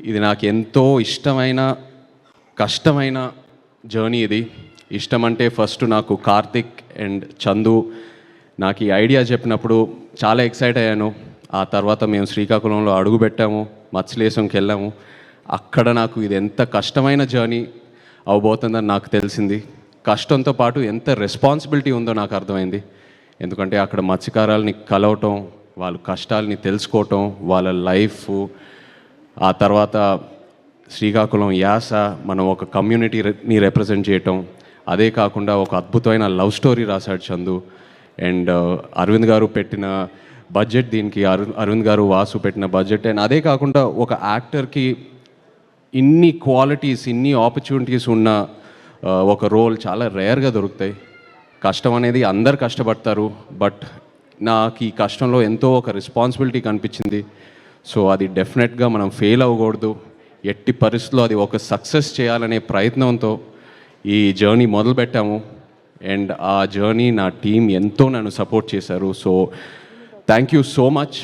ఇది నాకు ఎంతో ఇష్టమైన కష్టమైన జర్నీ. ఇది ఇష్టం అంటే ఫస్ట్ నాకు కార్తిక్ అండ్ చందు నాకు ఈ ఐడియా చెప్పినప్పుడు చాలా ఎక్సైట్ అయ్యాను. ఆ తర్వాత మేము శ్రీకాకుళంలో అడుగుపెట్టాము, మత్స్యలేశంకి వెళ్ళాము. అక్కడ నాకు ఇది ఎంత కష్టమైన జర్నీ అవబోతుందని నాకు తెలిసింది. కష్టంతో పాటు ఎంత రెస్పాన్సిబిలిటీ ఉందో నాకు అర్థమైంది. ఎందుకంటే అక్కడ మత్స్యకారులని కలవటం, వాళ్ళ కష్టాలని తెలుసుకోవటం, వాళ్ళ లైఫ్, ఆ తర్వాత శ్రీకాకుళం యాస, మనం ఒక కమ్యూనిటీని రిప్రజెంట్ చేయటం, అదే కాకుండా ఒక అద్భుతమైన లవ్ స్టోరీ రాశాడు చందు. అండ్ అరవింద్ గారు పెట్టిన బడ్జెట్ దీనికి, అరవింద్ గారు వాసు పెట్టిన బడ్జెట్. అండ్ అదే కాకుండా ఒక యాక్టర్కి ఇన్ని క్వాలిటీస్, ఇన్ని ఆపర్చునిటీస్ ఉన్న ఒక రోల్ చాలా రేర్గా దొరుకుతాయి. కష్టం అనేది అందరు కష్టపడతారు, బట్ నాకు ఈ కష్టంలో ఎంతో ఒక రెస్పాన్సిబిలిటీ కనిపించింది. సో అది డెఫినెట్గా మనం ఫెయిల్ అవ్వకూడదు, ఎట్టి పరిస్థితుల్లో అది ఒక సక్సెస్ చేయాలనే ప్రయత్నంతో ఈ జర్నీ మొదలుపెట్టాము. అండ్ ఆ జర్నీ నా టీం ఎంతో నన్ను సపోర్ట్ చేశారు. So thank you so much.